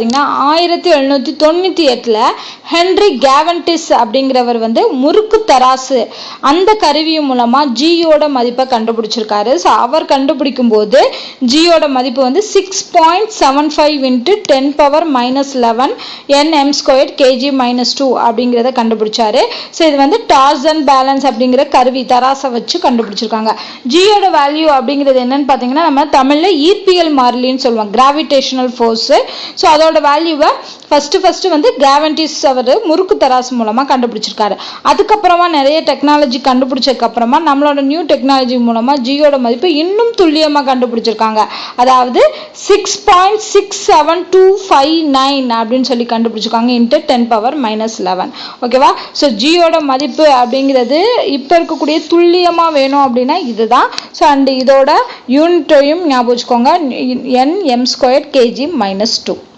1798 Henry கேவன்டிஸ் அப்படிங்கிறவர் முறுக்கு தராசு அந்த கருவி மூலமா ஜியோட மதிப்பை கண்டுபிடிச்சிருக்காரு. ஸோ அவர் கண்டுபிடிக்கும் போது ஜியோட மதிப்பு 6.75 × 10⁻11 nm² kg-2 அப்படிங்கிறத கண்டுபிடிச்சாரு. ஸோ இது டார்ஸ் அண்ட் பேலன்ஸ் அப்படிங்கிற கருவி தராசை வச்சு கண்டுபிடிச்சிருக்காங்க. ஜியோட வேல்யூ அப்படிங்கிறது என்னன்னு பார்த்தீங்கன்னா நம்ம தமிழ்ல ஈர்ப்பியல் மாறிலின்னு சொல்லுவோம், கிராவிடேஷனல் ஃபோர்ஸ். ஸோ அதோட வேல்யூவை ஃபர்ஸ்ட் கேவன்டிஸ் அவர் முறுக்கு தராசு மூலமா கண்டுபிடிச்சிருக்காரு. அதுக்கப்புறமா நிறைய டெக்னாலஜி கண்டுபிடிச்சதுக்கு அப்புறமா நம்மளோட நியூ டெக்னாலஜி மூலமா ஜியோட மதிப்பு இன்னும் துல்லியமா கண்டுபிடிச்சிருக்காங்க. அதாவது 6.67259 அப்படின்னு சொல்லி கண்டுபிடிச்சிருக்காங்க × 10⁻11. ஓகேவா? ஸோ ஜியோட மதிப்பு அப்படிங்கிறது இப்ப இருக்கக்கூடிய துல்லியமா வேணும் அப்படின்னா இதுதான். ஸோ அண்ட் இதோட யூனிட்டையும் ஞாபகம் வச்சுக்கோங்க, nm² kg-2.